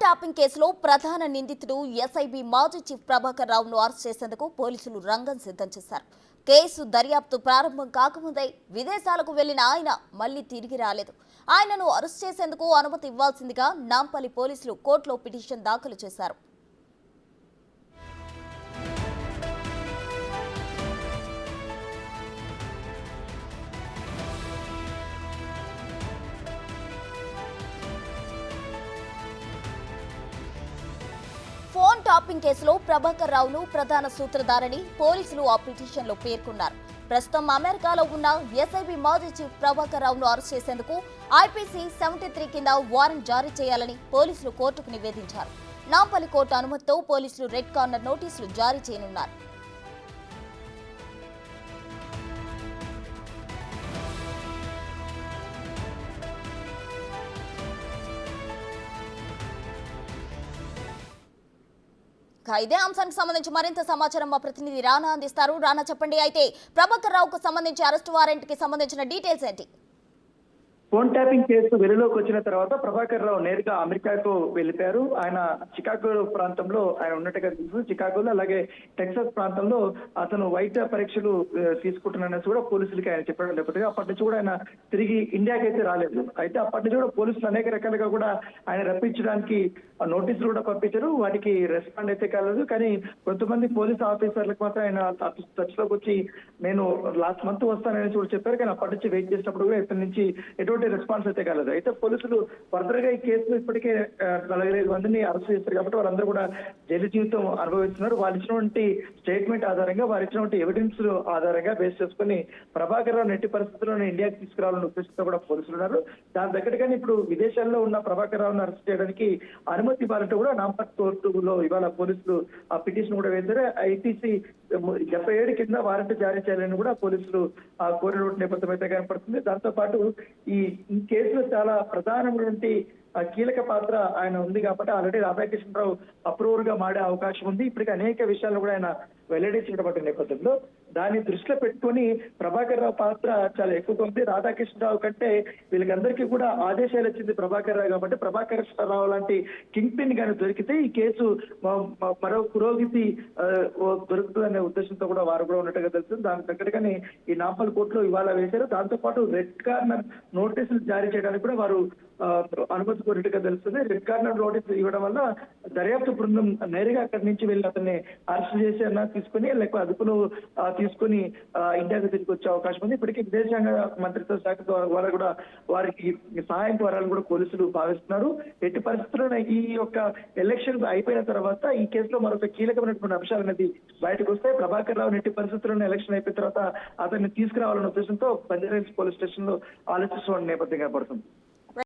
Tapping కేసులో ప్రధాన నిందితుడు ఎస్ఐబి మాజీ చీఫ్ ప్రభాకర్ రావును అరెస్ట్ చేసేందుకు పోలీసులు రంగం సిద్ధం చేశారు. కేసు దర్యాప్తు ప్రారంభం కాకముందే విదేశాలకు వెళ్లిన ఆయన మళ్లీ తిరిగి రాలేదు. ఆయనను అరెస్ట్ చేసేందుకు అనుమతి ఇవ్వాల్సిందిగా నాంపల్లి పోలీసులు కోర్టులో పిటిషన్ దాఖలు చేశారు. ఫోన్ టాపింగ్ కేసులో ప్రభాకర్ రావును ప్రధాన సూత్రధారని పోలీసులు ఆ పిటిషన్లో పేర్కొన్నారు. ప్రస్తుతం అమెరికాలో ఉన్న ఎస్ఐబి మాజీ చీఫ్ ప్రభాకర్ రావును అరెస్ట్ చేసేందుకు ఐపీసీ 73 కింద వారెంట్ జారీ చేయాలని పోలీసులు కోర్టుకు నివేదించారు. నాంపల్లి కోర్టు అనుమతితో పోలీసులు రెడ్ కార్నర్ నోటీసులు జారీ చేయనున్నారు. ఇదే అంశానికి సంబంధించి మరింత సమాచారం మా ప్రతినిధి రానా అందిస్తారు. రానా, చెప్పండి. అయితే ప్రభాకర్ రావుకు సంబంధించి అరెస్ట్ వారెంట్ కి సంబంధించిన డీటెయిల్స్ ఏంటి? ఫోన్ ట్యాపింగ్ కేసు వెలుగులోకి వచ్చిన తర్వాత ప్రభాకర్ రావు నేరుగా అమెరికాకు వెళ్ళిపోయారు. ఆయన చికాగో ప్రాంతంలో ఆయన ఉన్నట్టుగా తెలుసు. చికాగోలో అలాగే టెక్సాస్ ప్రాంతంలో అతను వైద్య పరీక్షలు తీసుకుంటున్నానని కూడా పోలీసులకి ఆయన చెప్పడం లేకపోతే అప్పటి నుంచి కూడా ఆయన తిరిగి ఇండియాకి అయితే రాలేదు. అయితే అప్పటి నుంచి కూడా పోలీసులు అనేక రకాలుగా కూడా ఆయన రప్పించడానికి నోటీసులు కూడా పంపించారు. వాటికి రెస్పాండ్ అయితే కాలేదు. కానీ కొంతమంది పోలీసు ఆఫీసర్లకు మాత్రం ఆయన టచ్ లోకి వచ్చి నేను లాస్ట్ మంత్ వస్తానని కూడా చెప్పారు. కానీ అప్పటి నుంచి వెయిట్ చేసినప్పుడు కూడా ఇతని నుంచి ఎటువంటి రెస్పాన్స్ అయితే కాలేదు. అయితే పోలీసులు ఫర్దర్ గా ఈ కేసులో ఇప్పటికే 45 మందిని అరెస్ట్ చేస్తారు కాబట్టి వాళ్ళందరూ కూడా జైలు జీవితం అనుభవిస్తున్నారు. వాళ్ళు ఇచ్చినటువంటి స్టేట్మెంట్ ఆధారంగా వారు ఇచ్చినటువంటి ఎవిడెన్స్ ఆధారంగా బేస్ చేసుకుని ప్రభాకర్ రావు ఎట్టి పరిస్థితుల్లోనే ఇండియాకి తీసుకురావాలని ఉద్దేశంతో కూడా పోలీసులు ఉన్నారు. దాని దగ్గరగానే ఇప్పుడు విదేశాల్లో ఉన్న ప్రభాకర్ రావును అరెస్ట్ చేయడానికి అనుమతి ఇవ్వాలంటే కూడా నాంపల్లి కోర్టులో ఇవాళ పోలీసులు ఆ పిటిషన్ కూడా వేశారు. ఐటీసీ 77 కింద వారెంట్ జారీ చేయాలని కూడా పోలీసులు కోరిన నేపథ్యం అయితే కనపడుతుంది. దాంతో పాటు ఈ కేసులో చాలా ప్రధానమైనటువంటి కీలక పాత్ర ఆయన ఉంది కాబట్టి ఆల్రెడీ రాధాకృష్ణరావు అప్రూవర్ గా మాడే అవకాశం ఉంది. ఇప్పటికీ అనేక విషయాలు కూడా ఆయన వెల్లడించినటువంటి నేపథ్యంలో దాన్ని దృష్టిలో పెట్టుకుని ప్రభాకర్ రావు పాత్ర చాలా ఎక్కువగా ఉంది. రాధాకృష్ణరావు కంటే వీళ్ళకందరికీ కూడా ఆదేశాలు ఇచ్చింది ప్రభాకర్ రావు కాబట్టి ప్రభాకర్ రావు లాంటి కింగ్ పిన్ గాని దొరికితే ఈ కేసు మరో పురోగతి దొరుకుతుందనే ఉద్దేశంతో కూడా వారు కూడా ఉన్నట్టుగా తెలుస్తుంది. దానికి దగ్గరగానే ఈ నాంపల్లి కోర్టులో ఇవాళ వేశారు. దాంతో పాటు రెడ్ కార్నర్ నోటీసులు జారీ చేయడానికి కూడా వారు అనుమతి కోరినట్టుగా తెలుస్తుంది. రెడ్ కార్నర్ నోటీస్ ఇవ్వడం వల్ల దర్యాప్తు బృందం నేరుగా అక్కడి నుంచి వెళ్ళి అతన్ని అరెస్ట్ చేసి అన్నా తీసుకుని లేకపోతే అదుపులో తీసుకుని ఇండియాకి తిరిగి వచ్చే అవకాశం ఉంది. ఇప్పటికీ విదేశాంగ మంత్రిత్వ శాఖ ద్వారా కూడా వారికి సహాయం కోరాలని కూడా పోలీసులు భావిస్తున్నారు. ఎట్టి పరిస్థితుల్లో ఈ యొక్క ఎలక్షన్ అయిపోయిన తర్వాత ఈ కేసులో మరొక కీలకమైనటువంటి అంశాలు అనేది బయటకు వస్తాయి. ప్రభాకర్ రావు ఎట్టి పరిస్థితుల్లో ఎలక్షన్ అయిపోయిన తర్వాత అతన్ని తీసుకురావాలనే ఉద్దేశంతో బంజారాహిల్స్ పోలీస్ స్టేషన్ లో ఆలోచిస్తున్న నేపథ్యం కనబడుతుంది.